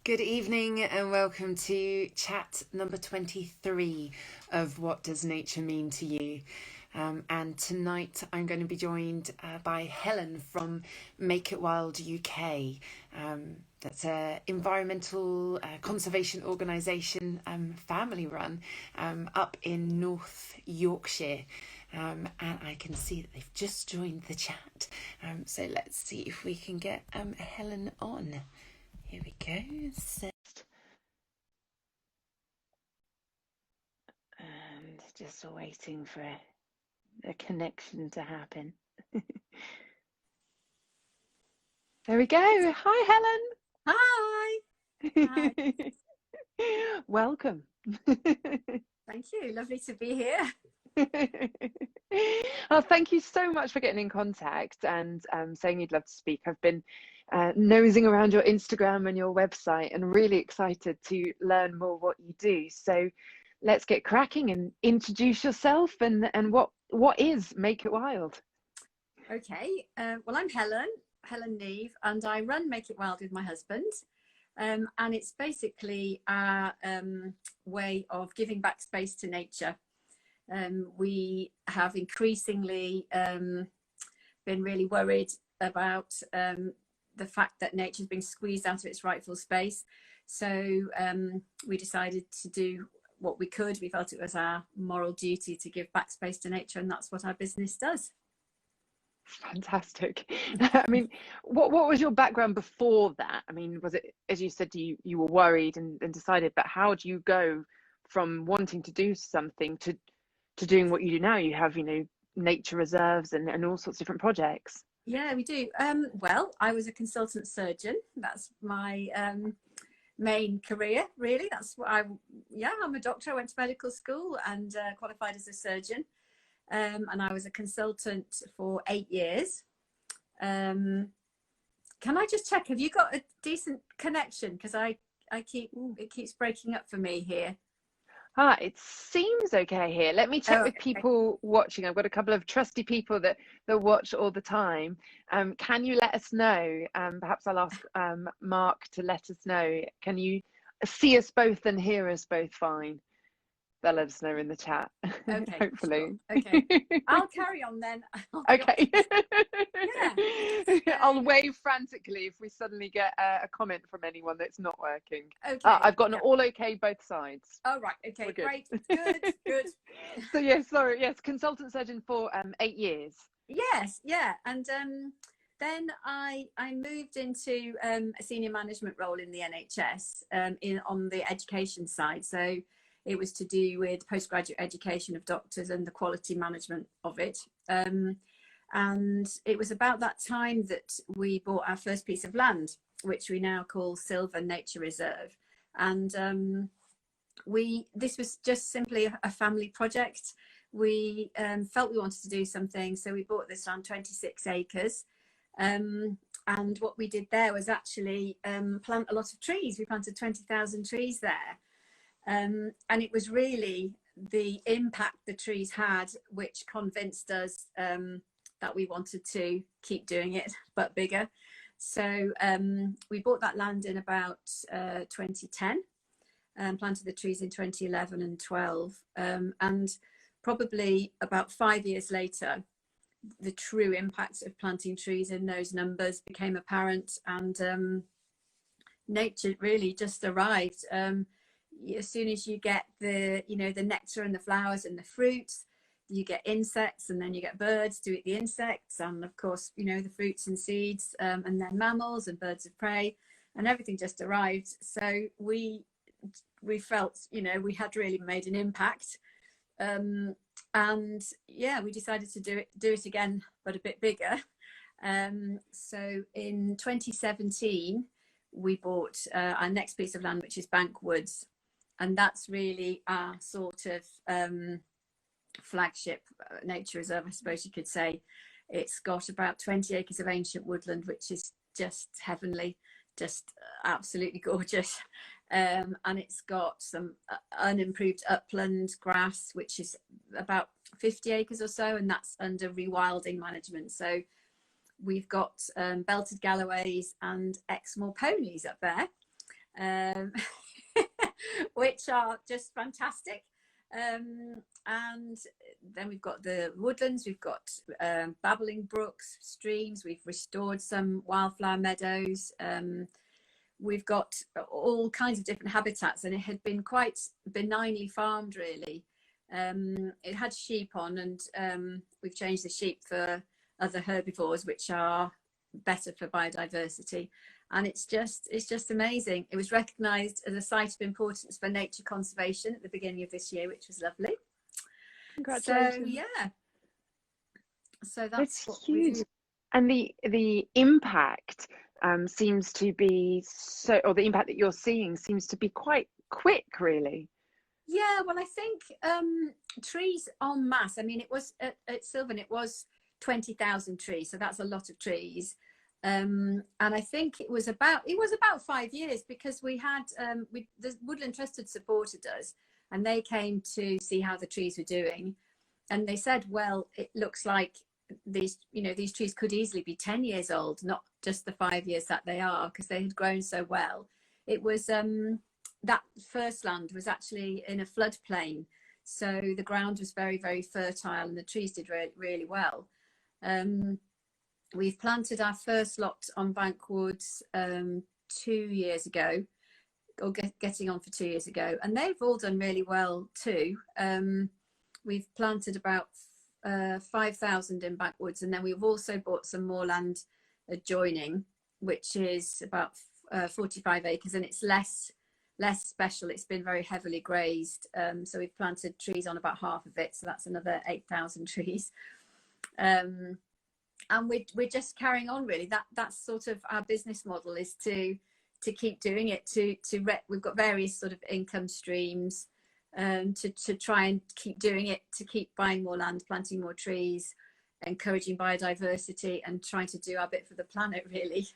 Good evening and welcome to chat number 23 of What Does Nature Mean to You? And tonight I'm going to be joined by Helen from Make It Wild UK. That's an environmental conservation organisation, family run, up in North Yorkshire. And I can see that they've just joined the chat. So let's see if we can get Helen on. Here we go. And just waiting for a connection to happen. There we go. Hi, Hi. Helen. Hi. Welcome. Thank you. Lovely to be here. Oh, thank you so much for getting in contact and saying you'd love to speak. I've been nosing around your Instagram and your website and really excited to learn more what you do. So let's get cracking and introduce yourself and what is Make It Wild. Okay. Well, I'm Helen Neve, and I run Make It Wild with my husband. And it's basically our way of giving back space to nature. We have increasingly been really worried about the fact that nature's been squeezed out of its rightful space. So we decided to do what we could. We felt it was our moral duty to give back space to nature, and that's what our business does. Fantastic. I mean, what was your background before that? I mean, was it, as you said, you were worried and decided, but how do you go from wanting to do something to doing what you do now? You have, nature reserves and all sorts of different projects. Yeah, we do. Well, I was a consultant surgeon. That's my main career, really. That's what I'm a doctor. I went to medical school and qualified as a surgeon. And I was a consultant for 8 years. Can I just check, have you got a decent connection? Because it keeps breaking up for me here. It seems okay here. Let me check with people watching. I've got a couple of trusty people that watch all the time. Can you let us know? Perhaps I'll ask Mark to let us know. Can you see us both and hear us both fine? They'll let us know in the chat. Okay, hopefully. sure. Okay, I'll carry on then. Okay. Yeah. I'll wave frantically if we suddenly get a comment from anyone that's not working. Okay. I've got an all okay both sides. Oh, right. Okay, We're good. Great. Good. So yes, sorry. Yes, consultant surgeon for 8 years. Yes, yeah. And then I moved into a senior management role in the NHS on the education side. So it was to do with postgraduate education of doctors and the quality management of it. And it was about that time that we bought our first piece of land, which we now call Silver Nature Reserve. And this was just simply a family project. We felt we wanted to do something, so we bought this land, 26 acres. And what we did there was actually plant a lot of trees. We planted 20,000 trees there. And it was really the impact the trees had which convinced us that we wanted to keep doing it, but bigger. So we bought that land in about 2010 and planted the trees in 2011 and 12. And probably about 5 years later, the true impact of planting trees in those numbers became apparent, and nature really just arrived. As soon as you get the nectar and the flowers and the fruits, you get insects, and then you get birds to eat the insects, and of course the fruits and seeds, and then mammals and birds of prey, and everything just arrived. So we felt we had really made an impact, and yeah, we decided to do it again, but a bit bigger. So in 2017 we bought our next piece of land, which is Bank Woods, and that's really our sort of flagship nature reserve, I suppose you could say. It's got about 20 acres of ancient woodland, which is just heavenly, just absolutely gorgeous. And it's got some unimproved upland grass, which is about 50 acres or so, and that's under rewilding management. So we've got belted galloways and Exmoor ponies up there. um, which are just fantastic. And then we've got the woodlands, we've got babbling brooks, streams, we've restored some wildflower meadows, we've got all kinds of different habitats, and it had been quite benignly farmed really. It had sheep on, and we've changed the sheep for other herbivores which are better for biodiversity, and it's just amazing. It was recognised as a site of importance for nature conservation at the beginning of this year, which was lovely. Congratulations. So yeah, so that's what huge. we do. And the impact seems to be so, or the impact that you're seeing seems to be quite quick, really. Yeah, well, I think trees en masse. I mean, it was at Sylvan, it was 20,000 trees, so that's a lot of trees. And I think it was about 5 years, because we had the Woodland Trust had supported us, and they came to see how the trees were doing, and they said, well, it looks like these trees could easily be 10 years old, not just the 5 years that they are, because they had grown so well. It was that first land was actually in a floodplain, so the ground was very, very fertile, and the trees did really well. We've planted our first lot on Bankwoods 2 years ago, or getting on for 2 years ago, and they've all done really well too. We've planted about 5,000 in Backwoods, and then we've also bought some more land adjoining, which is about 45 acres, and it's less special. It's been very heavily grazed, so we've planted trees on about half of it, so that's another 8,000 trees. And we're just carrying on really. That's sort of our business model, is to keep doing it, we've got various sort of income streams, to try and keep doing it, to keep buying more land, planting more trees, encouraging biodiversity, and trying to do our bit for the planet really.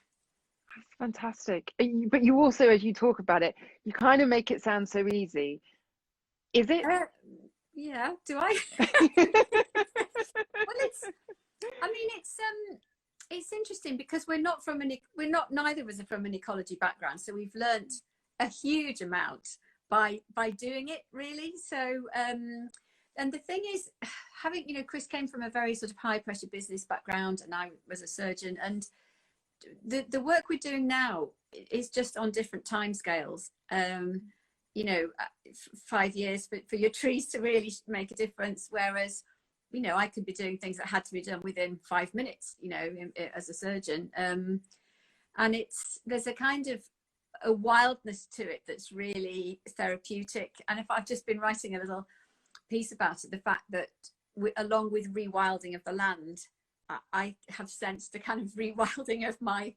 That's fantastic. But you also, as you talk about it, you kind of make it sound so easy. Is it? Yeah, do I? Well, it's interesting, because neither of us are from an ecology background, so we've learnt a huge amount by doing it really. So and the thing is, having, Chris came from a very sort of high pressure business background, and I was a surgeon, and the work we're doing now is just on different timescales. 5 years for your trees to really make a difference, whereas I could be doing things that had to be done within 5 minutes, as a surgeon. And there's a kind of a wildness to it that's really therapeutic. And I've just been writing a little piece about it, the fact that along with rewilding of the land, I have sensed a kind of rewilding of my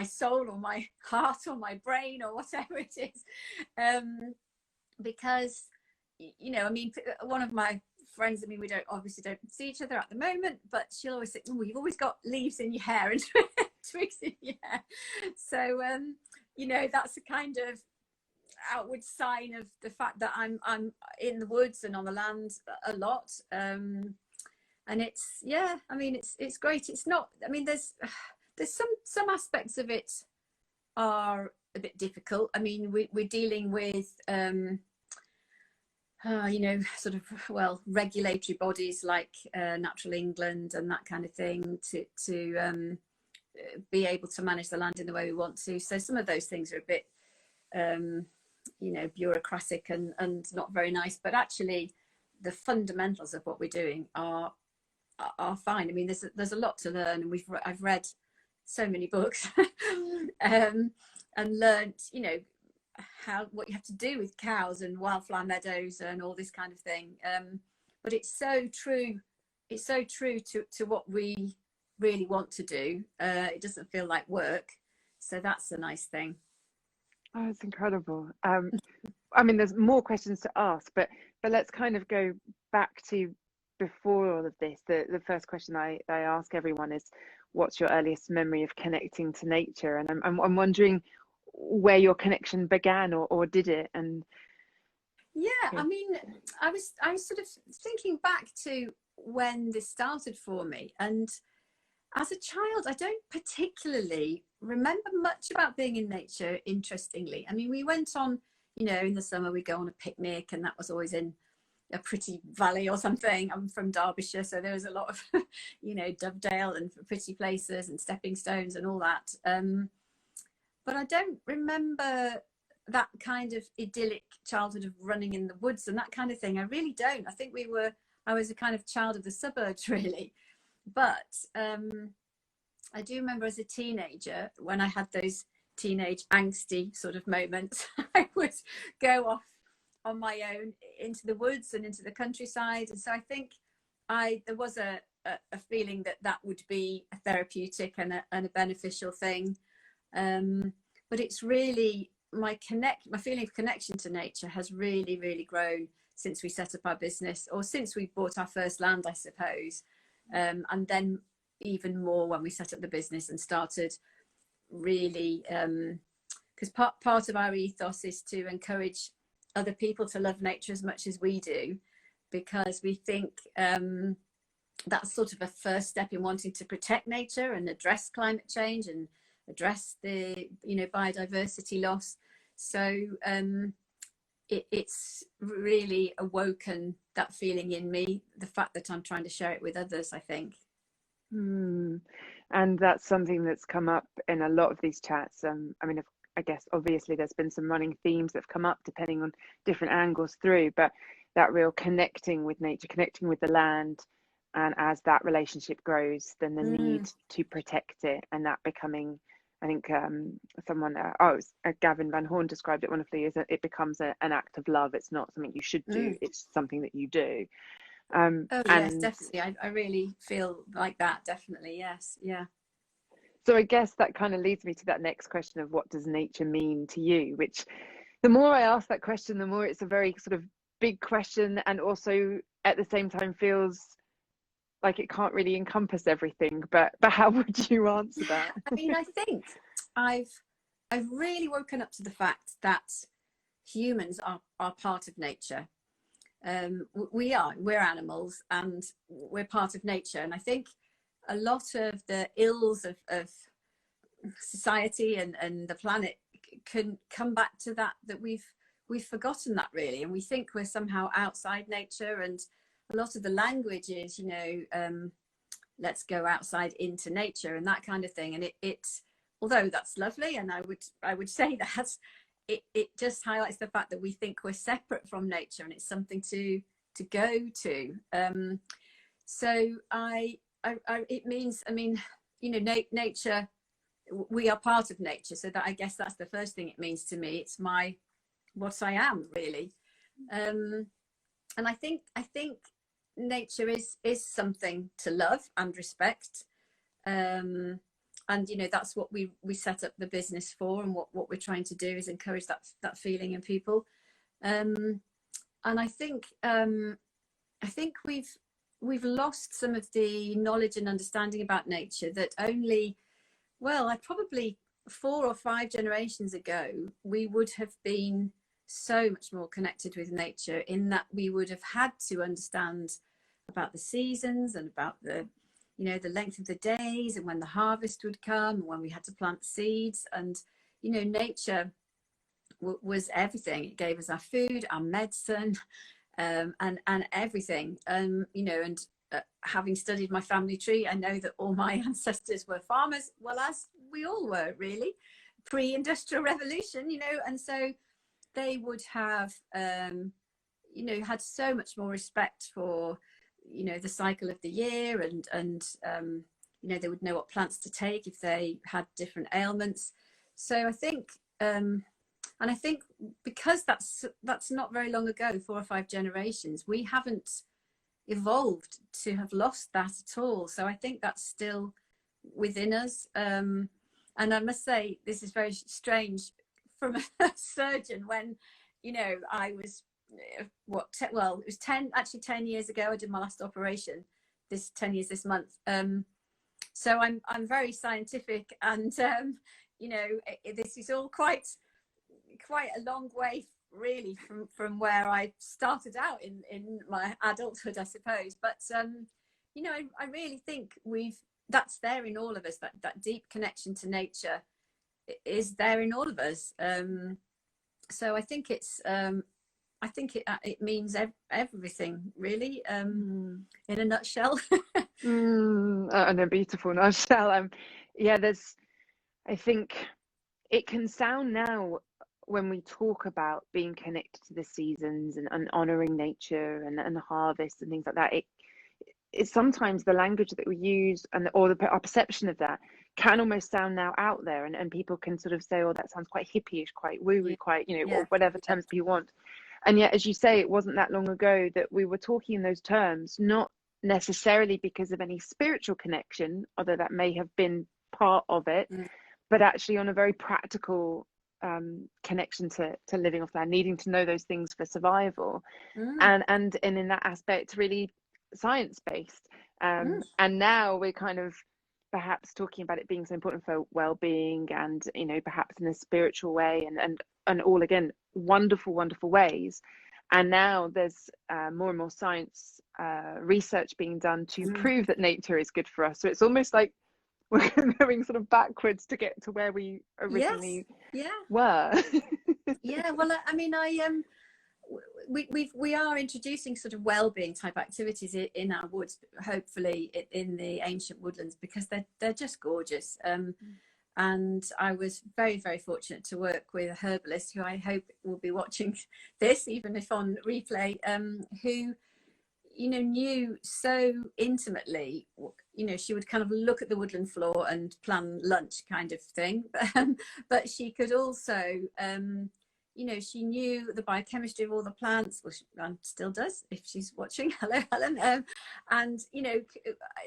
soul, or my heart, or my brain, or whatever it is. Because, one of my friends, we don't see each other at the moment, but she'll always say, oh, you've always got leaves in your hair and twigs in your hair. So that's a kind of outward sign of the fact that I'm in the woods and on the land a lot. And it's great. It's not, there's some aspects of it are a bit difficult. We're dealing with regulatory bodies like Natural England and that kind of thing, to be able to manage the land in the way we want to. So some of those things are a bit bureaucratic and not very nice, but actually the fundamentals of what we're doing are fine. There's a lot to learn, and I've read so many books and learnt what you have to do with cows and wildflower meadows and all this kind of thing, but it's so true to what we really want to do. It doesn't feel like work, so that's a nice thing. Oh, it's incredible. There's more questions to ask, but let's kind of go back to before all of this. The first question I ask everyone is, what's your earliest memory of connecting to nature? And I'm wondering where your connection began, or did it? And yeah, I was sort of thinking back to when this started for me, and As a child, I don't particularly remember much about being in nature, interestingly. I mean, we went on, in the summer we go on a picnic, and that was always in a pretty valley or something. I'm from Derbyshire, so there was a lot of, Dovedale and pretty places and stepping stones and all that. But I don't remember that kind of idyllic childhood of running in the woods and that kind of thing. I really don't. I think I was a kind of child of the suburbs, really. But I do remember as a teenager, when I had those teenage angsty sort of moments, I would go off on my own into the woods and into the countryside. And so I think there was a feeling that would be a therapeutic and a beneficial thing. But it's really my feeling of connection to nature has really, really grown since we set up our business, or since we bought our first land, I suppose. And then even more when we set up the business and started really, because part of our ethos is to encourage other people to love nature as much as we do, because we think that's sort of a first step in wanting to protect nature and address climate change and address the biodiversity loss. So it's really awoken that feeling in me, the fact that I'm trying to share it with others, I think. And that's something that's come up in a lot of these chats. I mean, I guess obviously there's been some running themes that have come up depending on different angles through, but that real connecting with nature, connecting with the land, and as that relationship grows, then the need to protect it, and that becoming, I think someone, Gavin Van Horn described it wonderfully, is that it becomes an act of love. It's not something you should do, it's something that you do. Yes, definitely. I really feel like that, definitely. Yes, yeah. So I guess that kind of leads me to that next question of, what does nature mean to you? Which, the more I ask that question, the more it's a very sort of big question, and also at the same time feels like it can't really encompass everything. But how would you answer that? I mean, I think I've really woken up to the fact that humans are part of nature. We're animals and we're part of nature, and I think a lot of the ills of society and the planet can come back to that we've forgotten that, really, and we think we're somehow outside nature. And a lot of the language is let's go outside into nature and that kind of thing, and it's although that's lovely, and I would say that it just highlights the fact that we think we're separate from nature and it's something to go to. So it means, I mean, nature, we are part of nature, so that, I guess that's the first thing it means to me. It's what I am, really. And I think nature is something to love and respect. And that's what we set up the business for, and what we're trying to do is encourage that feeling in people. And I think we've lost some of the knowledge and understanding about nature that only, I probably 4 or 5 generations ago, we would have been so much more connected with nature, in that we would have had to understand about the seasons and about the length of the days, and when the harvest would come, and when we had to plant seeds. And nature was everything. It gave us our food, our medicine, and everything. And having studied my family tree, I know that all my ancestors were farmers, well, as we all were, really, pre-industrial revolution, and so they would have had so much more respect for the cycle of the year, and they would know what plants to take if they had different ailments. So I think and I think because that's not very long ago, 4 or 5 generations, we haven't evolved to have lost that at all. So I think that's still within us. And I must say, this is very strange from a surgeon, when I was it was 10 years ago I did my last operation, 10 years this month. So I'm very scientific, and this is all quite a long way, really, from where I started out in my adulthood, I suppose. But I really think we've that's there in all of us. That deep connection to nature is there in all of us. So I think it means everything, really, in a nutshell. In a beautiful nutshell. Yeah, I think it can sound now, when we talk about being connected to the seasons and honoring nature and harvest and things like that, it's sometimes the language that we use or our perception of that can almost sound now out there, and people can sort of say, oh, that sounds quite hippie-ish, quite woo-woo, quite, or whatever terms you want. And yet, as you say, it wasn't that long ago that we were talking in those terms, not necessarily because of any spiritual connection, although that may have been part of it, but actually on a very practical connection to living off land, needing to know those things for survival, and in that aspect really science-based. And now we're kind of perhaps talking about it being so important for well-being, and perhaps in a spiritual way, and all, again, wonderful ways. And now there's more and more science research being done to prove that nature is good for us. So it's almost like we're going sort of backwards to get to where we originally were. Yeah, well, I mean, we are introducing sort of well-being type activities in our woods, hopefully in the ancient woodlands, because they're just gorgeous. And I was very, very fortunate to work with a herbalist who I hope will be watching this, even if on replay, who knew so intimately. She would kind of look at the woodland floor and plan lunch kind of thing, but she could also she knew the biochemistry of all the plants, well, and still does if she's watching. Hello, Helen. And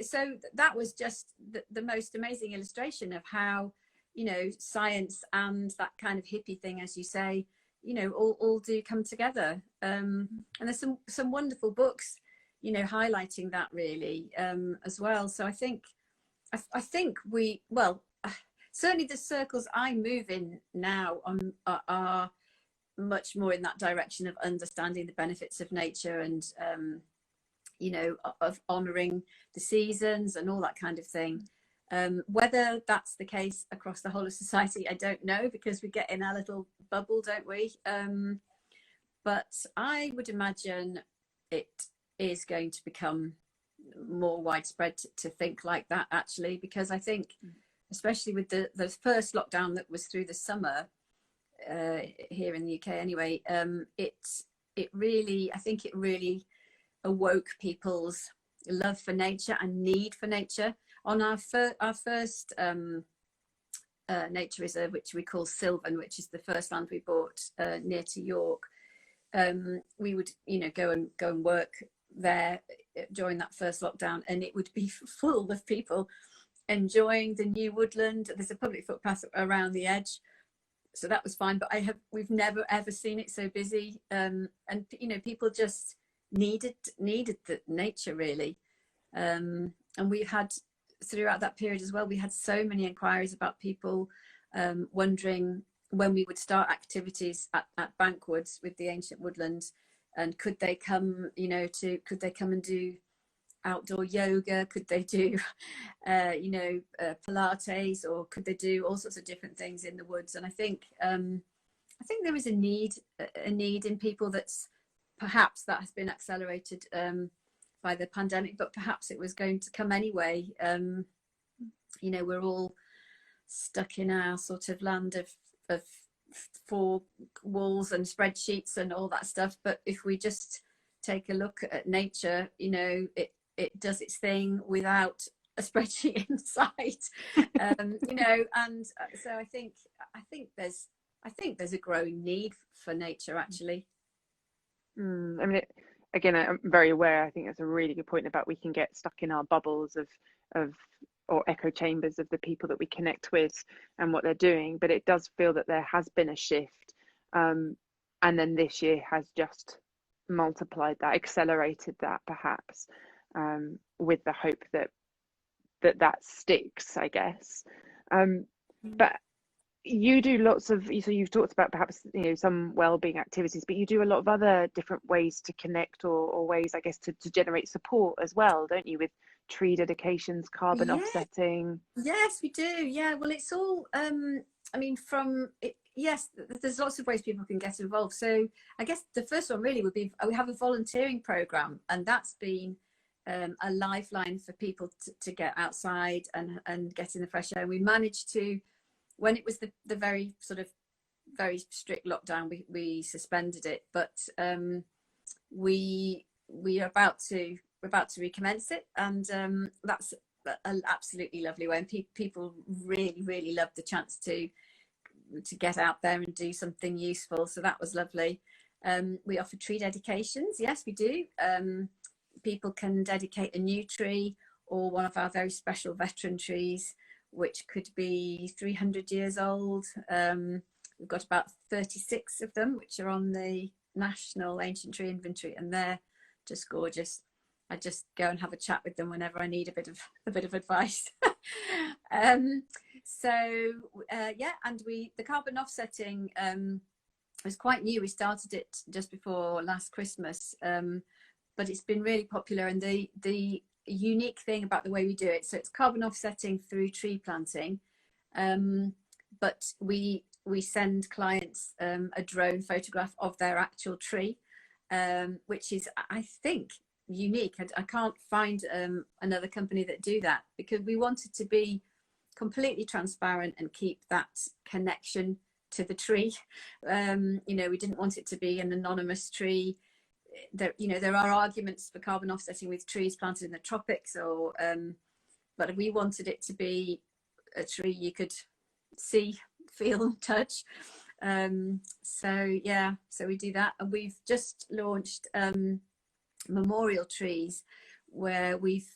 so that was just the most amazing illustration of how science and that kind of hippie thing, as you say, all do come together. And there's some wonderful books highlighting that, really, as well. So I think certainly the circles I move in now are much more in that direction of understanding the benefits of nature, and of honouring the seasons and all that kind of thing. Whether that's the case across the whole of society, I don't know, because we get in our little bubble, don't we? But I would imagine it is going to become more widespread to think like that, actually, because I think, especially with the first lockdown that was through the summer, here in the UK anyway, it really awoke people's love for nature and need for nature. On our first nature reserve, which we call Sylvan, which is the first land we bought near to York, we would go and work there during that first lockdown, and it would be full of people enjoying the new woodland. There's a public footpath around the edge, so that was fine, but we've never ever seen it so busy. And people just needed the nature, really. And we've had, throughout that period as well, we had so many inquiries about people wondering when we would start activities at Bankwoods with the ancient woodlands, and could they come and do outdoor yoga, could they do Pilates, or could they do all sorts of different things in the woods. And I think there is a need in people that's perhaps that has been accelerated by the pandemic, but perhaps it was going to come anyway. We're all stuck in our sort of land of four walls and spreadsheets and all that stuff, but if we just take a look at nature, it does its thing without a spreadsheet in sight. And so I think there's a growing need for nature, actually. I mean, again, I'm very aware. I think that's a really good point about we can get stuck in our bubbles of or echo chambers of the people that we connect with and what they're doing. But it does feel that there has been a shift, and then this year has just multiplied that, accelerated that, perhaps, with the hope that sticks, I guess. But you do lots of, so you've talked about perhaps some well-being activities, but you do a lot of other different ways to connect, or ways, I guess, to generate support as well, don't you, with tree dedications, carbon Yeah. offsetting? Yes, we do. Yeah, well, it's all, I mean, from it, yes, there's lots of ways people can get involved. So I guess the first one really would be, we have a volunteering program, and that's been a lifeline for people to get outside and get in the fresh air. We managed to, when it was the very sort of very strict lockdown, we suspended it, but we're about to recommence it, and that's an absolutely lovely way, and people really love the chance to get out there and do something useful. So that was lovely. We offer tree dedications. Yes, we do. People can dedicate a new tree or one of our very special veteran trees, which could be 300 years old. We've got about 36 of them, which are on the National Ancient Tree Inventory, and they're just gorgeous. I just go and have a chat with them whenever I need a bit of advice. Yeah, and the carbon offsetting was quite new. We started it just before last Christmas, but it's been really popular. And the unique thing about the way we do it, so it's carbon offsetting through tree planting, but we send clients a drone photograph of their actual tree, which is, I think, unique. I can't find another company that do that, because we wanted to be completely transparent and keep that connection to the tree. You know, we didn't want it to be an anonymous tree. There, you know, there are arguments for carbon offsetting with trees planted in the tropics, or but we wanted it to be a tree you could see, feel and touch. So yeah, so we do that, and we've just launched memorial trees, where we've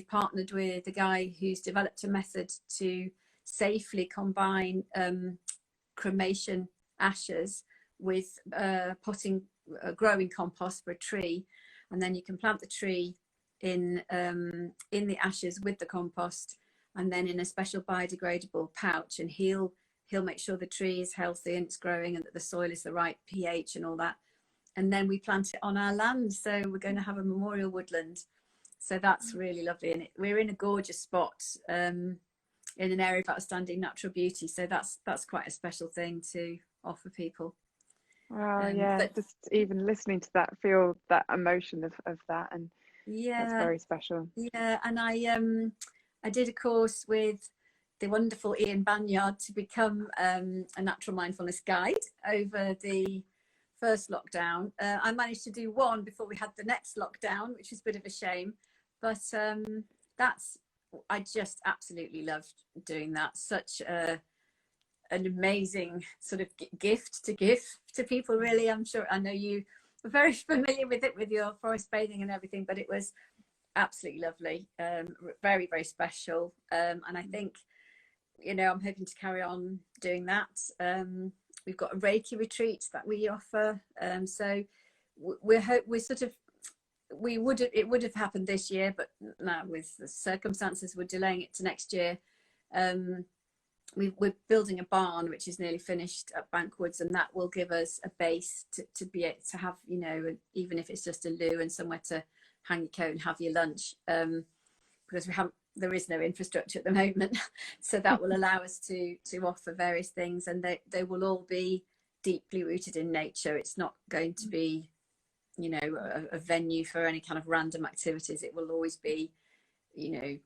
partnered with a guy who's developed a method to safely combine cremation ashes with growing compost for a tree, and then you can plant the tree in the ashes with the compost, and then in a special biodegradable pouch, and he'll make sure the tree is healthy and it's growing and that the soil is the right pH and all that. And then we plant it on our land. So we're going to have a memorial woodland. So that's really lovely. And we're in a gorgeous spot in an area of outstanding natural beauty. So that's quite a special thing to offer people. Wow, yeah, just even listening to that, feel that emotion of that, and yeah, that's very special. Yeah, and I did a course with the wonderful Ian Banyard to become a natural mindfulness guide over the first lockdown. I managed to do one before we had the next lockdown, which was a bit of a shame, but I just absolutely loved doing that. Such an amazing sort of gift to give to people, really. I'm sure, I know you are very familiar with it, with your forest bathing and everything, but it was absolutely lovely, very, very special. And I think, you know, I'm hoping to carry on doing that. We've got a Reiki retreat that we offer. So it would have happened this year, but now with the circumstances, we're delaying it to next year. We're building a barn which is nearly finished at Bankwoods, and that will give us a base to be able to have, you know, even if it's just a loo and somewhere to hang your coat and have your lunch, because there is no infrastructure at the moment. So that will allow us to offer various things, and they will all be deeply rooted in nature. It's not going to be, you know, a venue for any kind of random activities. It will always be, you know,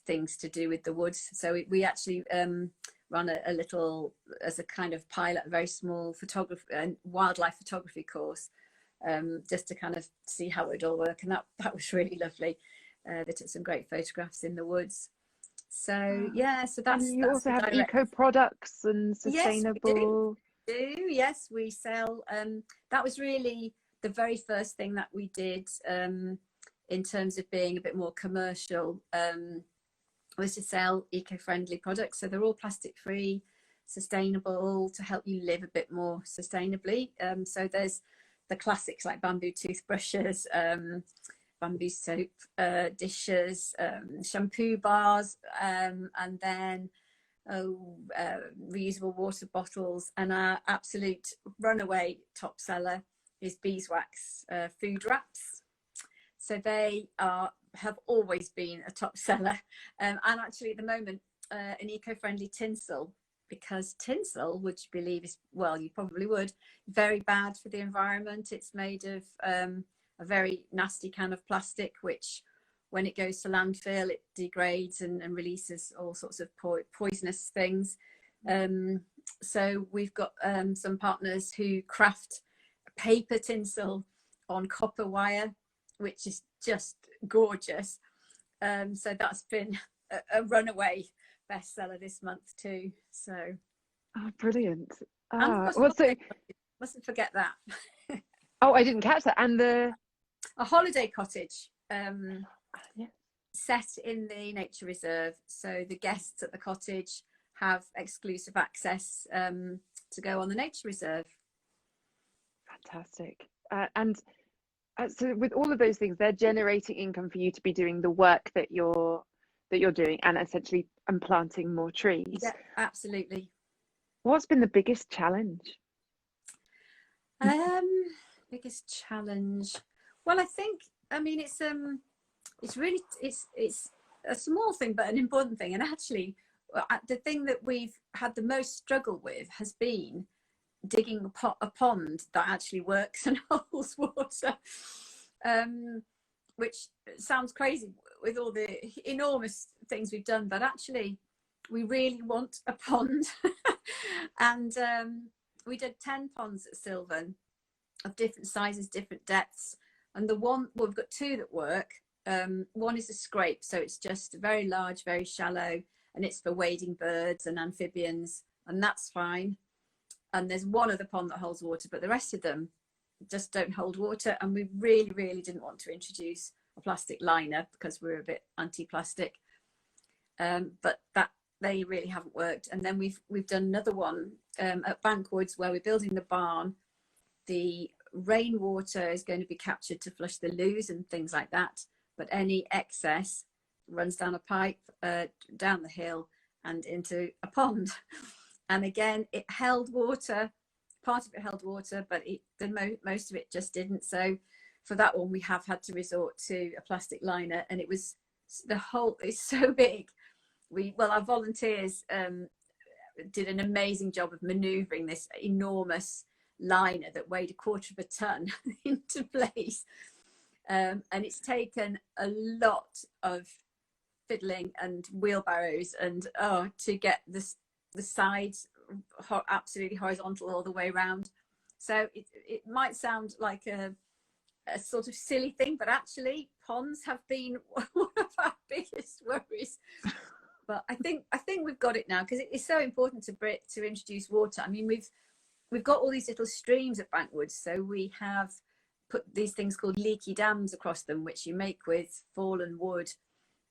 things to do with the woods. So we actually run a little, as a kind of pilot, a very small photography and wildlife photography course, just to kind of see how it would all work, and that was really lovely. They took some great photographs in the woods. So yeah, so that's. And you also have eco products and sustainable. Yes, we do. Yes, we sell. That was really the very first thing that we did, in terms of being a bit more commercial, was to sell eco-friendly products. So they're all plastic free, sustainable, to help you live a bit more sustainably. So there's the classics like bamboo toothbrushes, bamboo soap dishes, shampoo bars, and then reusable water bottles. And our absolute runaway top seller is beeswax food wraps. So they have always been a top seller, and actually at the moment an eco-friendly tinsel, because tinsel, would you believe, is, well, you probably would, very bad for the environment. It's made of a very nasty kind of plastic, which when it goes to landfill, it degrades and releases all sorts of poisonous things. So we've got some partners who craft paper tinsel on copper wire, which is just gorgeous. So that's been a runaway bestseller this month too. So, oh, brilliant. Mustn't forget that. Oh, I didn't catch that. And a holiday cottage yeah. set in the nature reserve, so the guests at the cottage have exclusive access to go on the nature reserve. Fantastic. So with all of those things, they're generating income for you to be doing the work that you're doing, and essentially planting more trees. Yeah, absolutely. What's been the biggest challenge? Biggest challenge, well, I mean it's really it's a small thing but an important thing, and actually the thing that we've had the most struggle with has been digging a pond that actually works and holds water, which sounds crazy with all the enormous things we've done, but actually we really want a pond. And we did 10 ponds at Sylvan of different sizes, different depths, and we've got 2 that work. One is a scrape, so it's just very large, very shallow, and it's for wading birds and amphibians, and that's fine. And there's one other pond that holds water, but the rest of them just don't hold water. And we really, really didn't want to introduce a plastic liner because we're a bit anti-plastic. But they really haven't worked. And then we've done another one at Bankwoods where we're building the barn. The rainwater is going to be captured to flush the loos and things like that. But any excess runs down a pipe, down the hill and into a pond. And again, it held water, part of it held water, but most of it just didn't. So for that one, we have had to resort to a plastic liner, and it's so big. Our volunteers did an amazing job of manoeuvring this enormous liner that weighed 1/4 of a ton into place. And it's taken a lot of fiddling and wheelbarrows and to get the sides absolutely horizontal all the way around. So it might sound like a sort of silly thing, but actually ponds have been one of our biggest worries. But I think we've got it now, because it's so important to introduce water. I mean, we've got all these little streams at Bankwoods, so we have put these things called leaky dams across them, which you make with fallen wood,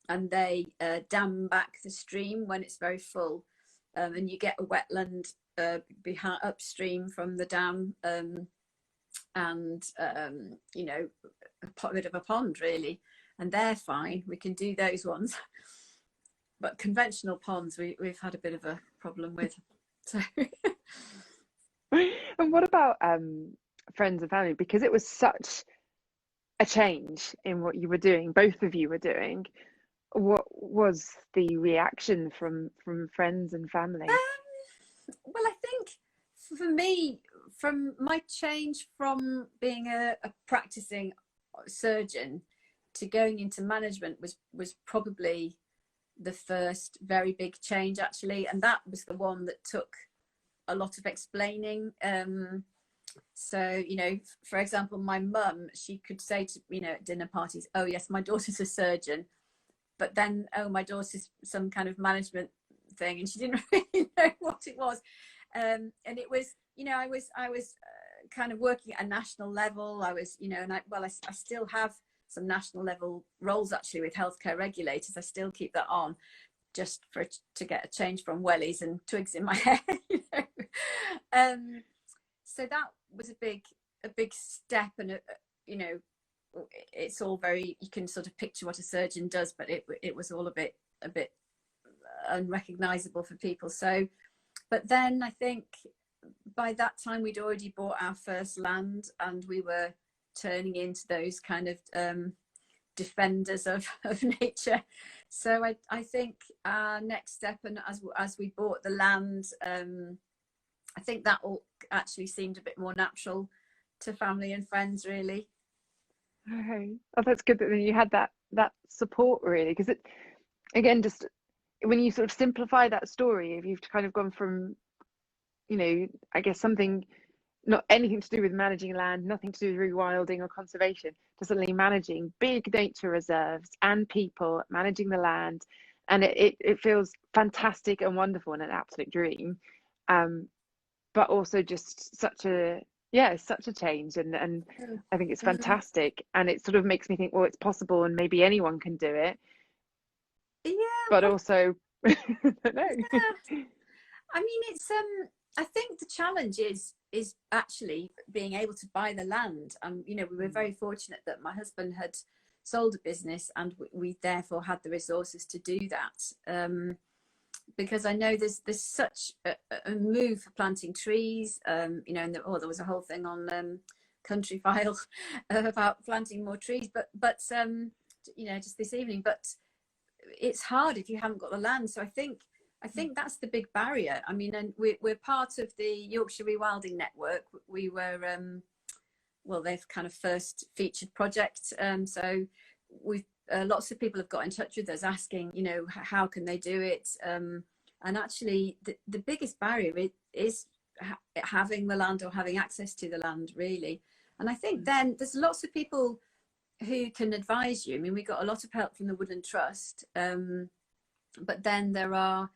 and they dam back the stream when it's very full, and you get a wetland upstream from the dam, and you know, a bit of a pond really, and they're fine. We can do those ones. But conventional ponds, we've had a bit of a problem with. So. And what about friends and family? Because it was such a change in what you were doing, both of you were doing. What was the reaction from friends and family? Well, I think for me, from my change from being a practicing surgeon to going into management was probably the first very big change, actually, and that was the one that took a lot of explaining. So, you know, for example, my mum, she could say to, you know, at dinner parties, oh yes, my daughter's a surgeon, but then, oh, my daughter's some kind of management thing, and she didn't really know what it was. And it was, you know, I was kind of working at a national level. I was, you know, and I still have some national level roles actually with healthcare regulators. I still keep that on just to get a change from wellies and twigs in my hair, you know. So that was a big step, and you know, it's all very, you can sort of picture what a surgeon does, but it was all a bit unrecognizable for people. So, but then I think by that time we'd already bought our first land, and we were turning into those kind of defenders of nature. So I think our next step, and as we bought the land, I think that all actually seemed a bit more natural to family and friends, really. Okay. Oh, that's good that then you had that support, really, because it, again, just when you sort of simplify that story, if you've kind of gone from, you know, I guess something not anything to do with managing land, nothing to do with rewilding or conservation, to suddenly managing big nature reserves and people, managing the land, and it feels fantastic and wonderful and an absolute dream, but also just such a change, and I think it's fantastic, and it sort of makes me think, well, it's possible and maybe anyone can do it. Yeah, but also I don't know. Yeah. I mean, it's I think the challenge is actually being able to buy the land. You know, we were very fortunate that my husband had sold a business, and we therefore had the resources to do that. Because I know there's such a move for planting trees. You know, and there was a whole thing on Country File about planting more trees. But you know, just this evening. But it's hard if you haven't got the land. So I think that's the big barrier. I mean, and we're part of the Yorkshire Rewilding Network. We were, well, they've kind of first featured project. So we've lots of people have got in touch with us asking, you know, how can they do it? And actually, the biggest barrier is having the land or having access to the land, really. And I think then there's lots of people who can advise you. I mean, we got a lot of help from the Woodland Trust, but then there are,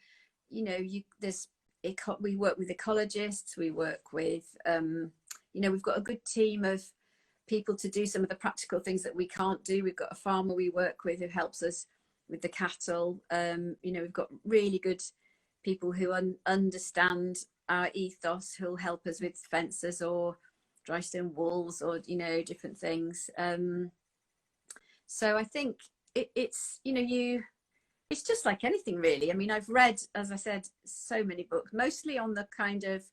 you know, we work with ecologists, we work with, you know, we've got a good team of people to do some of the practical things that we can't do. We've got a farmer we work with who helps us with the cattle. You know, we've got really good people who understand our ethos, who'll help us with fences or dry stone walls, or, you know, different things. So I think it's, you know, it's just like anything, really. I mean, I've read, as I said, so many books, mostly on the kind of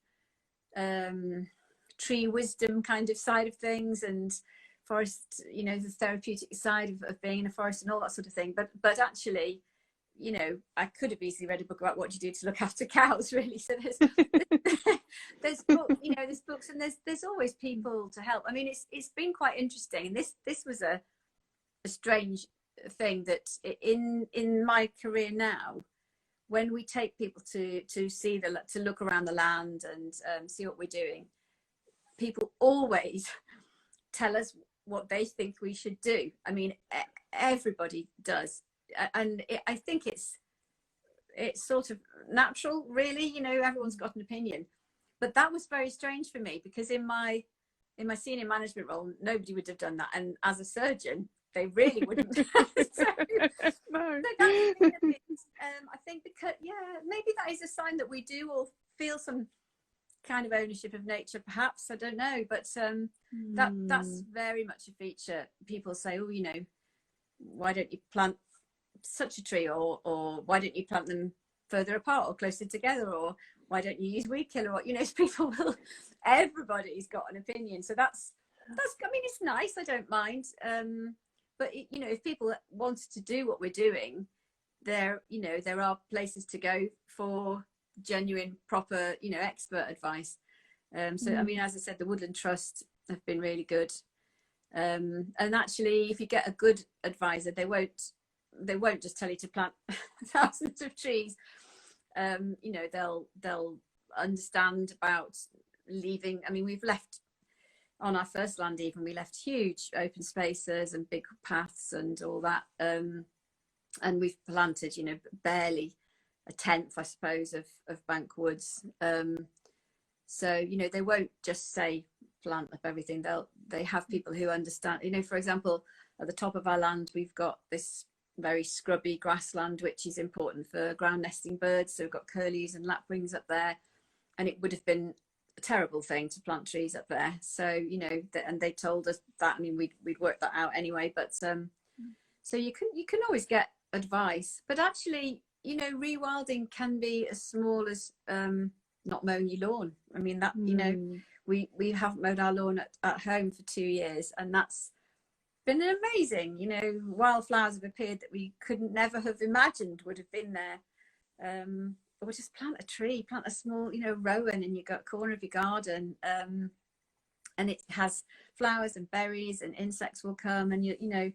tree wisdom kind of side of things, and forest, you know, the therapeutic side of being in a forest and all that sort of thing. But actually, you know, I could have easily read a book about what you do to look after cows, really. So there's books, you know, there's books, and there's always people to help. I mean, it's been quite interesting, and this was a strange thing that in my career now, when we take people to see to look around the land and see what we're doing, people always tell us what they think we should do. I mean, everybody does, and I think it's sort of natural, really. You know, everyone's got an opinion, but that was very strange for me, because in my senior management role, nobody would have done that, and as a surgeon, they really wouldn't. So that's the thing. I think, because maybe that is a sign that we do all feel some kind of ownership of nature, perhaps. I don't know, but that's very much a feature. People say, oh, you know, why don't you plant such a tree, or why don't you plant them further apart or closer together, or why don't you use weed killer, or, you know, people will, everybody's got an opinion. So that's I mean, it's nice, I don't mind, but you know, if people wanted to do what we're doing, there are places to go for genuine, proper, you know, expert advice. So I mean, as I said, the Woodland Trust have been really good, and actually, if you get a good advisor, they won't just tell you to plant thousands of trees. You know, they'll understand about leaving. I mean, we've left on our first land, even we left huge open spaces and big paths and all that, and we've planted, you know, barely a tenth, I suppose, of bank woods. So, you know, they won't just say plant up everything. They have people who understand. You know, for example, at the top of our land, we've got this very scrubby grassland, which is important for ground nesting birds. So we've got curlews and lapwings up there, and it would have been a terrible thing to plant trees up there. So, you know, and they told us that. I mean, we'd worked that out anyway. But so you can always get advice. But actually, you know, rewilding can be as small as not mowing your lawn. I mean, that, you know, we haven't mowed our lawn at home for 2 years, and that's been amazing. You know, wildflowers have appeared that we couldn't never have imagined would have been there. Or just plant a tree, plant a small, you know, rowan in your corner of your garden, and it has flowers and berries, and insects will come, and you know,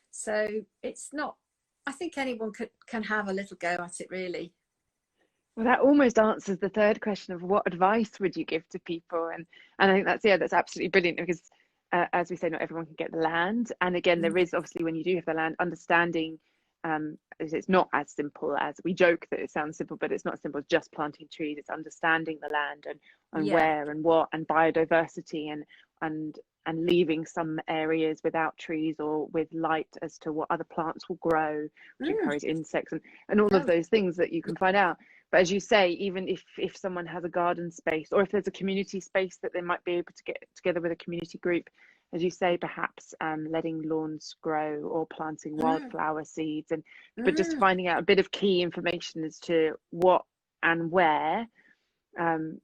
so it's not. I think anyone can have a little go at it, really. Well, that almost answers the third question of what advice would you give to people, and I think that's absolutely brilliant, because as we say, not everyone can get the land, and again, there is obviously, when you do have the land, understanding. It's not as simple as we joke that it sounds simple, but it's not simple as just planting trees. It's understanding the land and where and what, and biodiversity, and leaving some areas without trees or with light as to what other plants will grow, which encourage insects and all of those things that you can find out. But as you say, even if someone has a garden space, or if there's a community space that they might be able to get together with a community group, as you say, perhaps letting lawns grow or planting wildflower seeds, but just finding out a bit of key information as to what and where,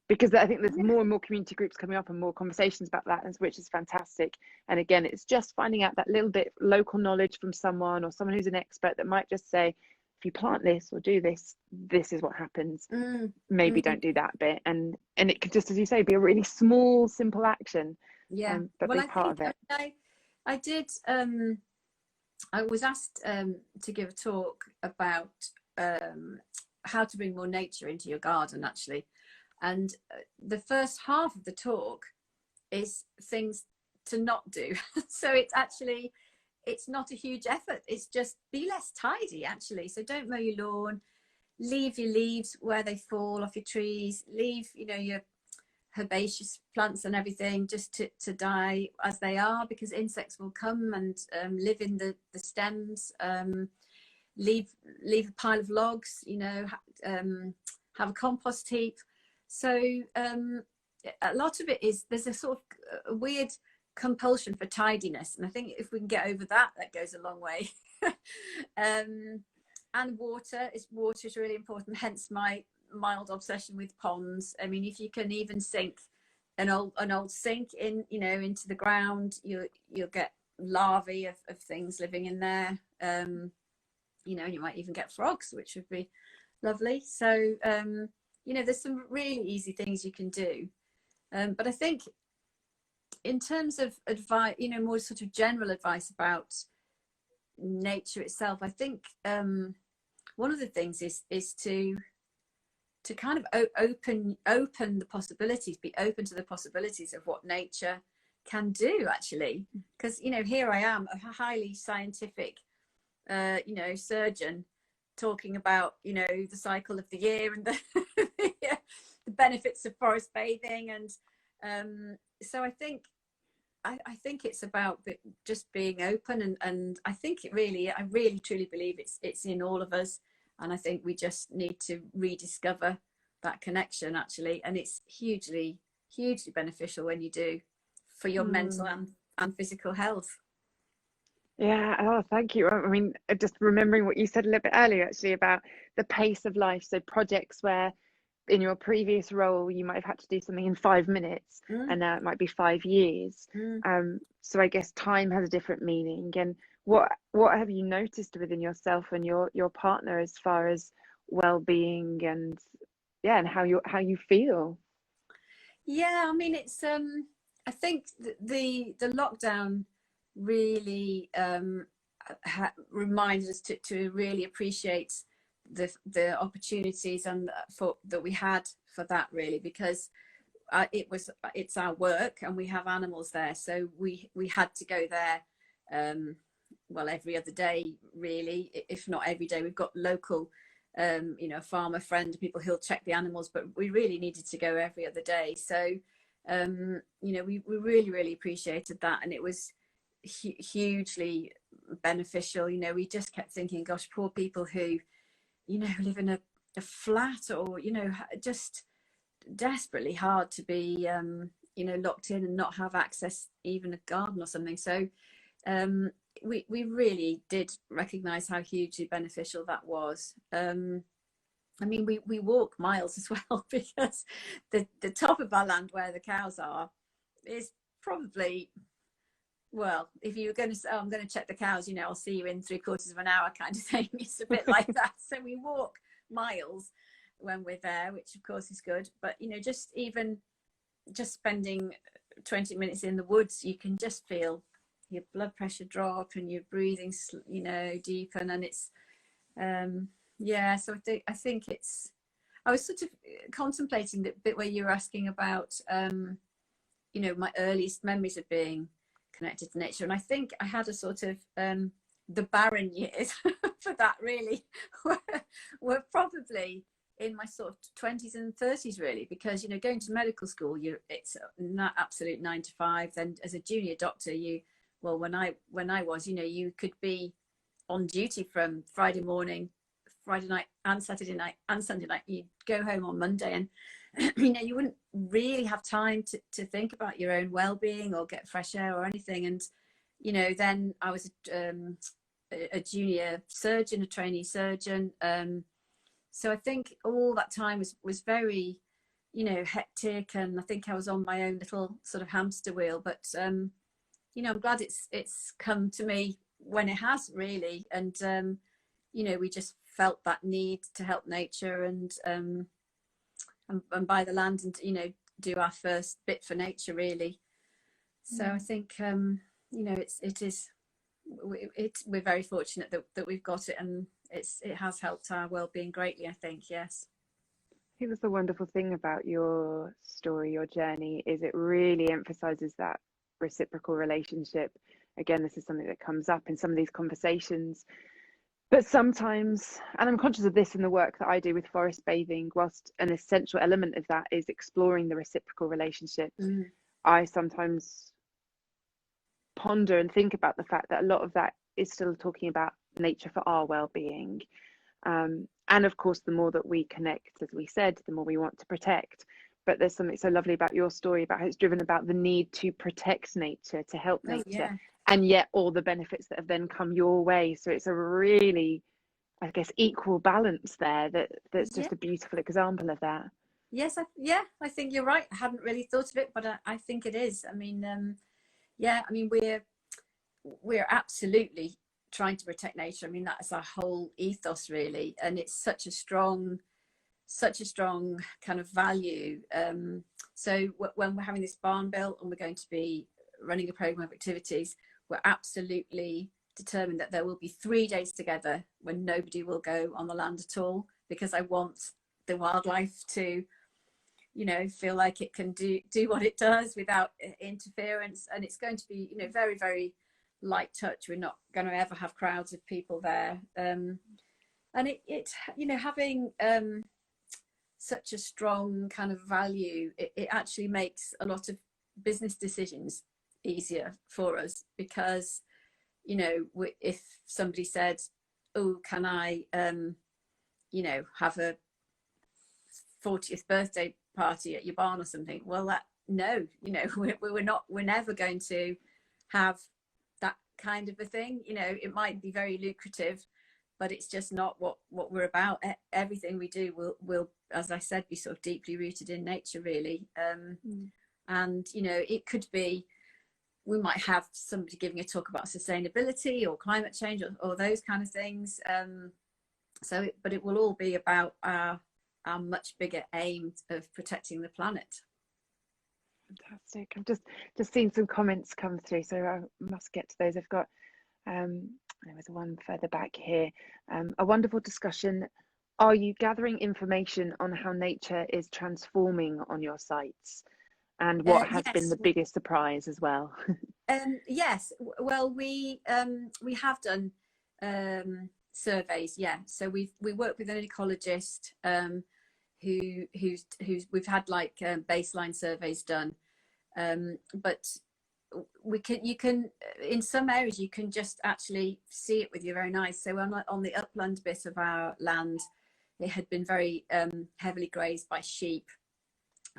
because I think there's more and more community groups coming up and more conversations about that, which is fantastic. And again, it's just finding out that little bit local knowledge from someone, or someone who's an expert that might just say, if you plant this or do this, this is what happens. Maybe don't do that bit, and it could just, as you say, be a really small, simple action. But well, be part of it. I did. I was asked to give a talk about how to bring more nature into your garden, actually, and the first half of the talk is things to not do. So it's not a huge effort. It's just be less tidy, actually. So don't mow your lawn, leave your leaves where they fall off your trees, leave, you know, your herbaceous plants and everything just to die as they are, because insects will come and live in the stems. Leave a pile of logs, you know, have a compost heap. So a lot of it is, there's a sort of a weird compulsion for tidiness, and I think if we can get over that, that goes a long way. And water is really important, hence my mild obsession with ponds. I mean, if you can even sink an old sink in, you know, into the ground, you'll get larvae of things living in there. You know, and you might even get frogs, which would be lovely. So you know, there's some really easy things you can do, but I think in terms of advice, you know, more sort of general advice about nature itself, I think one of the things is to kind of open the possibilities, be open to the possibilities of what nature can do, actually. Because, you know, here I am, a highly scientific, you know, surgeon, talking about, you know, the cycle of the year and the benefits of forest bathing. And so I think it's about just being open, and I think I really truly believe it's in all of us. And I think we just need to rediscover that connection, actually. And it's hugely, hugely beneficial when you do, for your mental and physical health. Yeah, oh, thank you. I mean, just remembering what you said a little bit earlier, actually, about the pace of life. So projects where in your previous role you might have had to do something in 5 minutes, and now it might be 5 years. So I guess time has a different meaning. And what have you noticed within yourself and your partner as far as well-being and how you feel? Yeah, I mean, it's I think the lockdown really reminded us to really appreciate the opportunities and that we had for that, really, because it's our work and we have animals there, so we had to go there well, every other day, really, if not every day. We've got local you know, farmer friend, people who'll check the animals, but we really needed to go every other day. So you know, we really appreciated that, and it was hugely beneficial. You know, we just kept thinking, gosh, poor people who, you know, live in a flat, or, you know, just desperately hard to be you know, locked in and not have access, even a garden or something. So we really did recognize how hugely beneficial that was. I mean, we walk miles as well, because the top of our land where the cows are is probably well, if you were going to say, oh, I'm going to check the cows, you know, I'll see you in 3/4 of an hour kind of thing. It's a bit like that. So we walk miles when we're there, which of course is good. But, you know, just spending 20 minutes in the woods, you can just feel your blood pressure drop and your breathing, you know, deepen. And it's, yeah, so I think it's, I was sort of contemplating the bit where you were asking about, you know, my earliest memories of being connected to nature. And I think I had a sort of, the barren years for that really were probably in my sort of 20s and 30s really, because, you know, going to medical school, it's not absolute 9 to 5. Then as a junior doctor, well, when I was, you know, you could be on duty from Friday morning, Friday night and Saturday night and Sunday night. You'd go home on Monday, and you know, you wouldn't really have time to think about your own well-being or get fresh air or anything. And you know, then I was a junior surgeon, a trainee surgeon, so I think all that time was very, you know, hectic, and I think I was on my own little sort of hamster wheel. But you know, I'm glad it's come to me when it has really. And you know, we just felt that need to help nature and buy the land and, you know, do our first bit for nature really. So I think you know, we're very fortunate that we've got it, and it has helped our well-being greatly, I think. Yes, I think that's the wonderful thing about your story, your journey, is it really emphasizes that reciprocal relationship. Again, this is something that comes up in some of these conversations, but sometimes, and I'm conscious of this in the work that I do with forest bathing, whilst an essential element of that is exploring the reciprocal relationship, I sometimes ponder and think about the fact that a lot of that is still talking about nature for our well-being. And of course, the more that we connect, as we said, the more we want to protect. But there's something so lovely about your story about how it's driven about the need to protect nature, to help nature, and yet all the benefits that have then come your way. So it's a really, I guess, equal balance there. That's just a beautiful example of that. Yes, I think you're right. I hadn't really thought of it, but I think it is. I mean, yeah, I mean, we're absolutely trying to protect nature. I mean, that's our whole ethos really, and it's such a strong kind of value. So when we're having this barn built and we're going to be running a program of activities, we're absolutely determined that there will be 3 days together when nobody will go on the land at all, because I want the wildlife to, you know, feel like it can do what it does without interference. And it's going to be, you know, very, very light touch. We're not going to ever have crowds of people there. And it you know, having such a strong kind of value, it actually makes a lot of business decisions easier for us, because, you know, if somebody said, oh, can I you know, have a 40th birthday party at your barn or something, well, no, you know, we're never going to have that kind of a thing. You know, it might be very lucrative, but it's just not what we're about. Everything we do will, as I said, be sort of deeply rooted in nature really. And you know, it could be, we might have somebody giving a talk about sustainability or climate change or those kind of things, but it will all be about our much bigger aim of protecting the planet. Fantastic. I've just seen some comments come through, so I must get to those. I've got there was one further back here. A wonderful discussion. Are you gathering information on how nature is transforming on your sites, and what has been the biggest surprise as well? Yes, well, we have done surveys, yeah. So we work with an ecologist who's we've had like baseline surveys done, but you can in some areas you can just actually see it with your own eyes. So on the upland bit of our land, it had been very heavily grazed by sheep,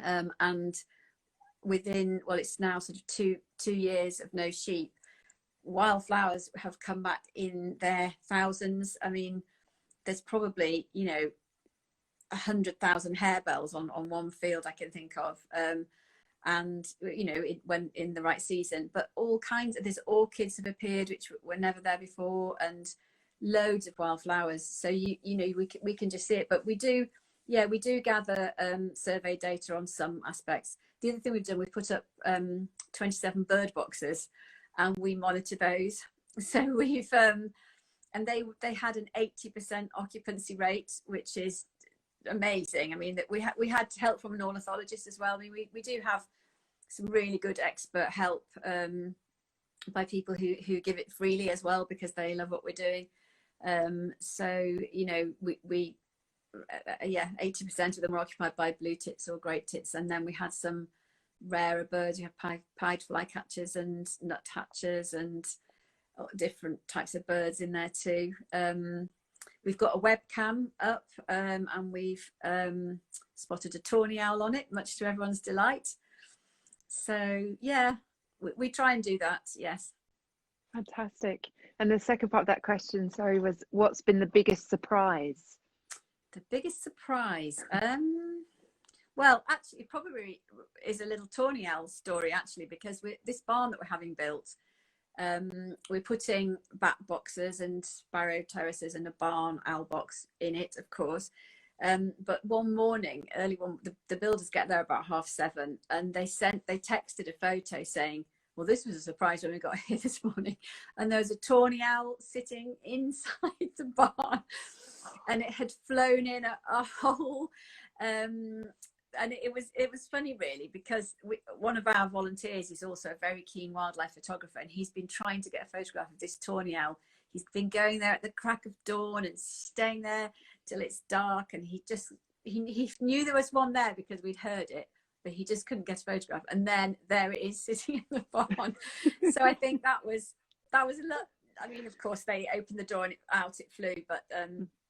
and within, well, it's now sort of two years of no sheep, wildflowers have come back in their thousands. I mean, there's probably, you know, 100,000 harebells on one field I can think of, and it went in the right season. But all kinds of, there's orchids have appeared which were never there before, and loads of wildflowers. So we can just see it. But we do gather survey data on some aspects. The other thing we've done, we've put up 27 bird boxes, and we monitor those. So we've and they had an 80% occupancy rate, which is amazing. I mean, that we had help from an ornithologist as well. I mean, we do have some really good expert help by people who give it freely as well, because they love what we're doing. So we 80% of them were occupied by blue tits or great tits, and then we had some rarer birds. We have pied flycatchers and nuthatchers and different types of birds in there too. We've got a webcam up, and we've spotted a tawny owl on it, much to everyone's delight. So yeah, we try and do that. Yes. Fantastic. And the second part of that question, sorry, was what's been the biggest surprise? The biggest surprise, well, actually, it probably is a little tawny owl story, actually, because this barn that we're having built, we're putting bat boxes and sparrow terraces and a barn owl box in it, of course. But one morning, early one, the builders get there about 7:30, and they texted a photo saying, well, this was a surprise when we got here this morning, and there was a tawny owl sitting inside the barn, and it had flown in a hole. And it was funny, really, because one of our volunteers is also a very keen wildlife photographer, and he's been trying to get a photograph of this tawny owl. He's been going there at the crack of dawn and staying there till it's dark, and he knew there was one there because we'd heard it, but he just couldn't get a photograph. And then there it is sitting in the barn. So I think that was a lot. I mean, of course, they opened the door and out it flew, but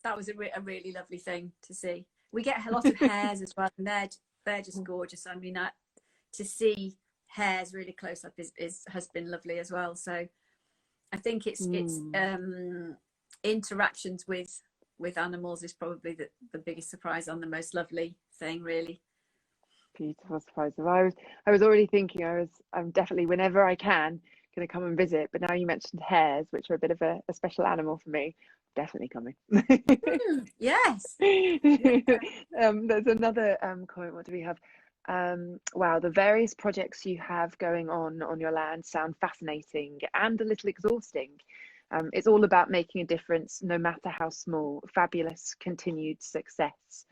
that was a really lovely thing to see. We get a lot of hares as well, and they're just gorgeous. I mean, to see hares really close up has been lovely as well. So I think it's interactions with animals is probably the biggest surprise and the most lovely thing, really. Beautiful surprise. I was already thinking I'm definitely, whenever I can, going to come and visit, but now you mentioned hares, which are a bit of a special animal for me. Definitely coming. Yes. There's another comment. What do we have? Wow, the various projects you have going on your land sound fascinating and a little exhausting. It's all about making a difference, no matter how small. Fabulous continued success.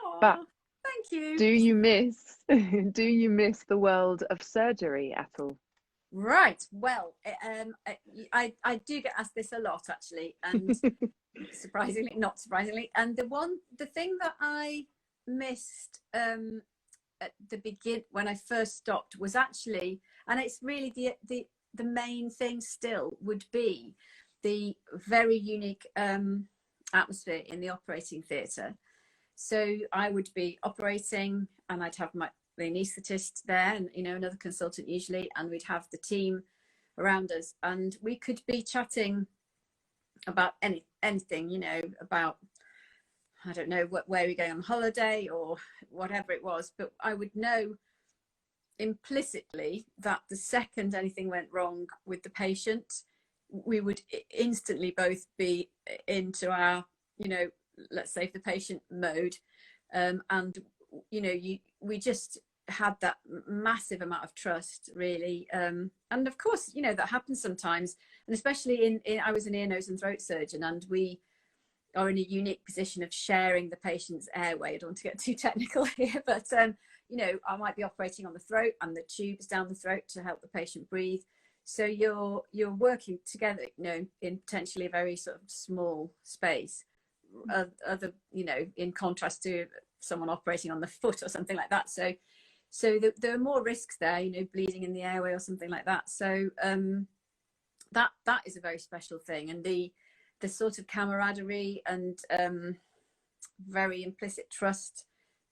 Aww, but thank you. Do you miss the world of surgery at all? Right. Well, I do get asked this a lot, actually, and not surprisingly. And the thing that I missed at the beginning when I first stopped was actually, and it's really the main thing still, would be the very unique atmosphere in the operating theatre. So I would be operating, and I'd have the anaesthetist there, and another consultant usually, and we'd have the team around us, and we could be chatting about anything, about, I don't know, where we're going on holiday or whatever it was, but I would know implicitly that the second anything went wrong with the patient, we would instantly both be into our, let's say, the patient mode, and we just had that massive amount of trust, really, and of course, that happens sometimes, and especially in I was an ear, nose and throat surgeon, and we are in a unique position of sharing the patient's airway. I don't want to get too technical here, but I might be operating on the throat and the tubes down the throat to help the patient breathe. So you're working together, in potentially a very sort of small space. In contrast to someone operating on the foot or something like that. So there are more risks there, bleeding in the airway or something like that. So that is a very special thing, and the sort of camaraderie and very implicit trust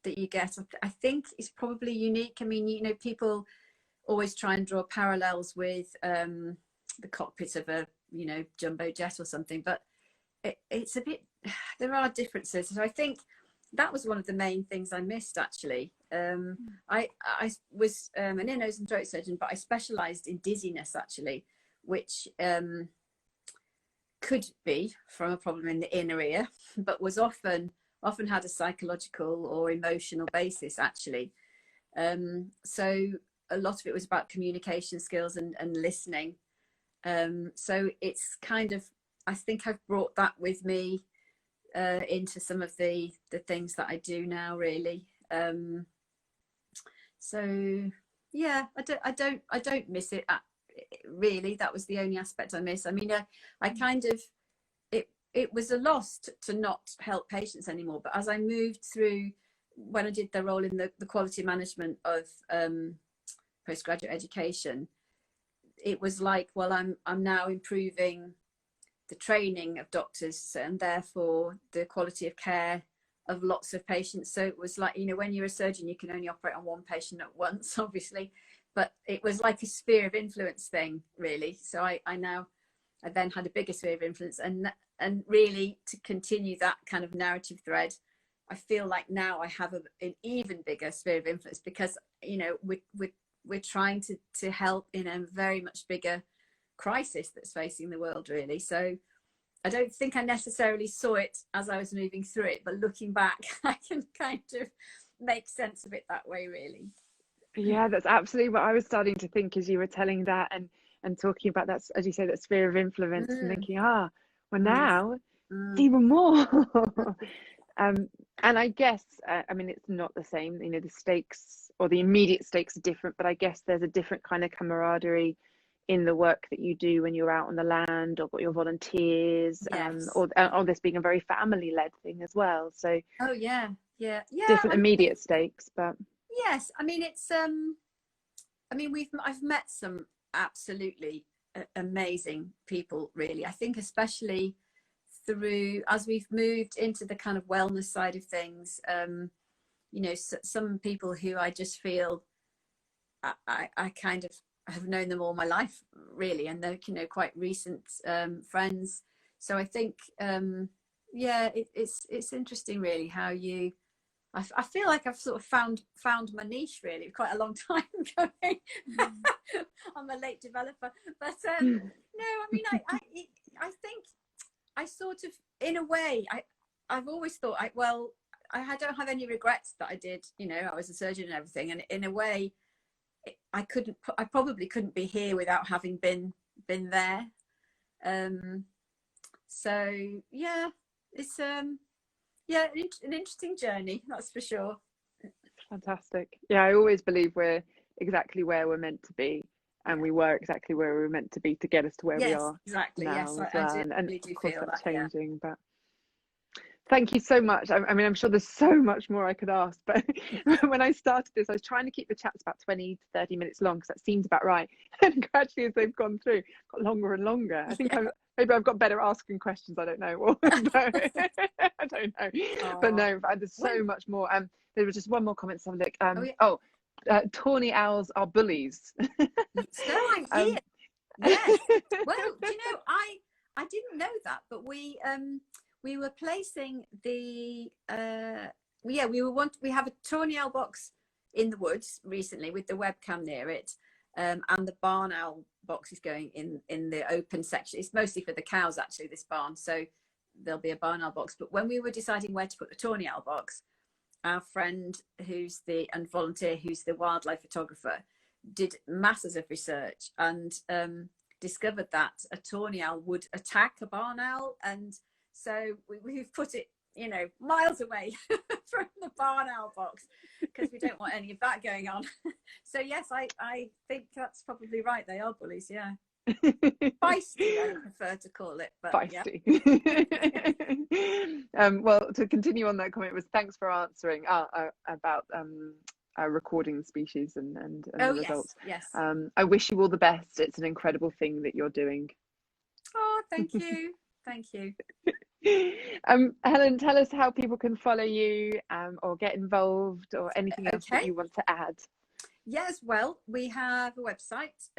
that you get, I think, is probably unique. I mean, people always try and draw parallels with the cockpit of a jumbo jet or something, but it's a bit, there are differences. So I think that was one of the main things I missed, actually, I was an ear, nose and throat surgeon, but I specialised in dizziness actually, which could be from a problem in the inner ear, but was often had a psychological or emotional basis actually. So a lot of it was about communication skills and listening. So it's kind of, I think I've brought that with me into some of the things that I do now, really. So yeah, I don't miss it really. That was the only aspect I miss. I mean, I kind of, it was a loss to not help patients anymore. But as I moved through, when I did the role in the quality management of postgraduate education, it was like, well, I'm now improving the training of doctors and therefore the quality of care of lots of patients. So it was like, you know, when you're a surgeon, you can only operate on one patient at once, obviously, but it was like a sphere of influence thing, really. So I then had a bigger sphere of influence, and really to continue that kind of narrative thread, I feel like now I have an even bigger sphere of influence, because, you know, we're trying to help in a very much bigger crisis that's facing the world, really. So I don't think I necessarily saw it as I was moving through it, but looking back, I can kind of make sense of it that way, really. Yeah, that's absolutely what I was starting to think as you were telling that, and talking about that, as you say, that sphere of influence, and thinking, well, now it's even more. And I guess, I mean, it's not the same, you know, the stakes or the immediate stakes are different, but I guess there's a different kind of camaraderie in the work that you do when you're out on the land, or got your volunteers, Yes. or this being a very family-led thing as well. So oh yeah. different immediate stakes, but yes, I mean, it's I mean, I've met some absolutely amazing people, really. I think especially through, as we've moved into the kind of wellness side of things, you know, some people who I just feel I kind of have known them all my life, really, and they're, you know, quite recent friends. So I think yeah, it's interesting, really, how you, I feel like I've sort of found my niche, really, quite a long time going. I'm a late developer, but no, I mean, I think I sort of, in a way, I've always thought, I don't have any regrets that I did, you know, I was a surgeon and everything, and in a way, I probably couldn't be here without having been there. So yeah, it's yeah, an interesting journey, that's for sure. fantastic. Yeah, I always believe we're exactly where we're meant to be, and we were exactly where we were meant to be to get us to where we are exactly. now, Yes, as I well. do, And really do of course feel that's that, changing, but thank you so much. I mean, I'm sure there's so much more I could ask, but when I started this, I was trying to keep the chats about 20 to 30 minutes long, because that seemed about right. And gradually, as they've gone through, got longer and longer. I think maybe I've got better asking questions. I don't know. But, I don't know. But no, there's so much more. There was just one more comment. So look. Tawny owls are bullies. So I'm here. Yes. Well, do you know, I didn't know that, but we were placing the we have a tawny owl box in the woods recently with the webcam near it, and the barn owl box is going in the open section. It's mostly for the cows, actually, this barn, so there'll be a barn owl box. But when we were deciding where to put the tawny owl box, our friend and volunteer who's the wildlife photographer did masses of research and discovered that a tawny owl would attack a barn owl, and so we've put it, you know, miles away from the barn owl box, because we don't want any of that going on. So yes, I think that's probably right, they are bullies. Yeah. Feisty, I prefer to call it, but feisty. Yeah. Well, to continue on that comment, was thanks for answering about recording species and the results. Yes. I wish you all the best. It's an incredible thing that you're doing. Oh, thank you. Thank you. Helen, tell us how people can follow you, or get involved, or anything else that you want to add. Yes, well, we have a website,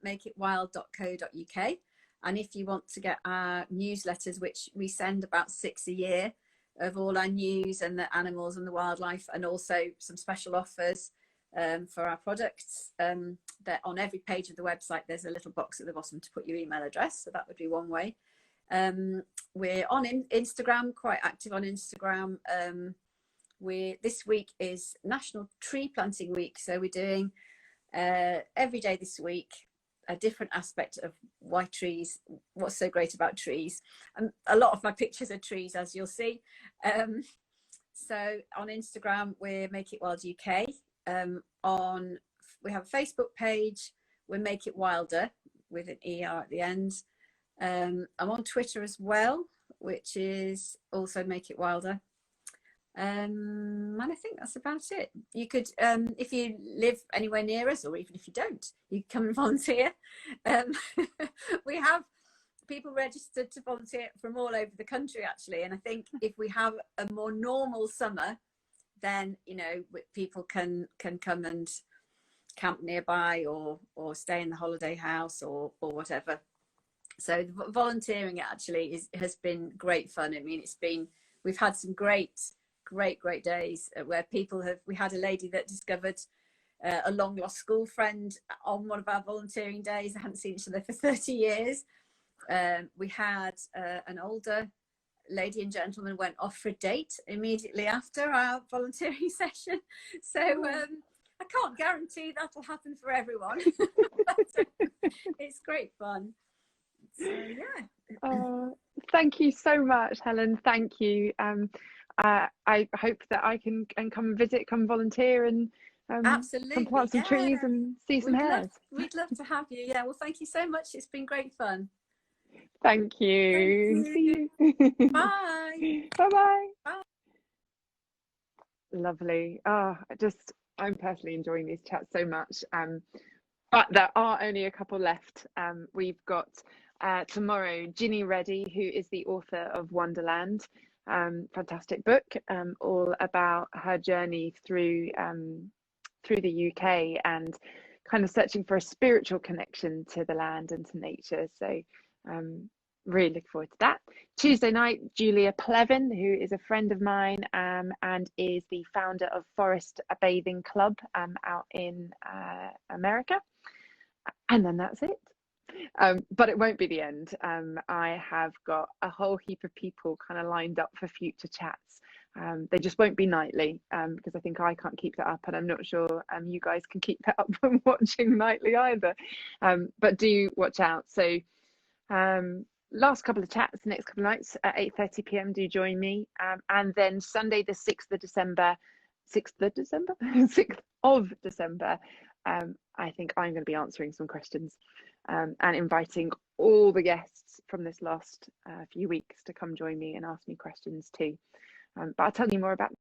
makeitwild.co.uk, and if you want to get our newsletters, which we send about 6 a year, of all our news and the animals and the wildlife, and also some special offers for our products. That on every page of the website there's a little box at the bottom to put your email address, so that would be one way. We're on Instagram, quite active on Instagram. This week is National Tree Planting Week, so we're doing every day this week a different aspect of why trees, what's so great about trees. And a lot of my pictures are trees, as you'll see. So on Instagram we're Make It Wild UK. We have a Facebook page, we Make It Wilder with an ER at the end. I'm on Twitter as well, which is also Make It Wilder. And I think that's about it. You could, if you live anywhere near us, or even if you don't, you can come and volunteer. We have people registered to volunteer from all over the country, actually. And I think if we have a more normal summer, then, you know, people can come and camp nearby, or stay in the holiday house, or whatever. So volunteering actually has been great fun. I mean, we've had some great days where we had a lady that discovered a long lost school friend on one of our volunteering days. I hadn't seen each other for 30 years. We had an older lady and gentleman went off for a date immediately after our volunteering session. So I can't guarantee that'll happen for everyone, but it's great fun. So yeah. Thank you so much, Helen. Thank you. I hope that I can come and visit, come volunteer, and absolutely come plant some trees and see some hares. We'd love to have you. Yeah, well, thank you so much. It's been great fun. Thank you. See you. Bye. Bye-bye. Bye. Lovely. I'm personally enjoying these chats so much. But there are only a couple left. We've got tomorrow Ginny Reddy, who is the author of Wonderland. Fantastic book, all about her journey through the UK and kind of searching for a spiritual connection to the land and to nature. So really look forward to that. Tuesday night, Julia Plevin, who is a friend of mine and is the founder of Forest Bathing Club out in America. And then that's it. But it won't be the end. I have got a whole heap of people kind of lined up for future chats. They just won't be nightly because I think I can't keep that up, and I'm not sure you guys can keep that up from watching nightly either. But do watch out. So last couple of chats, the next couple of nights at 8:30 p.m. do join me, and then Sunday the 6th of December, 6th of December, I think I'm going to be answering some questions and inviting all the guests from this last few weeks to come join me and ask me questions too. But I'll tell you more about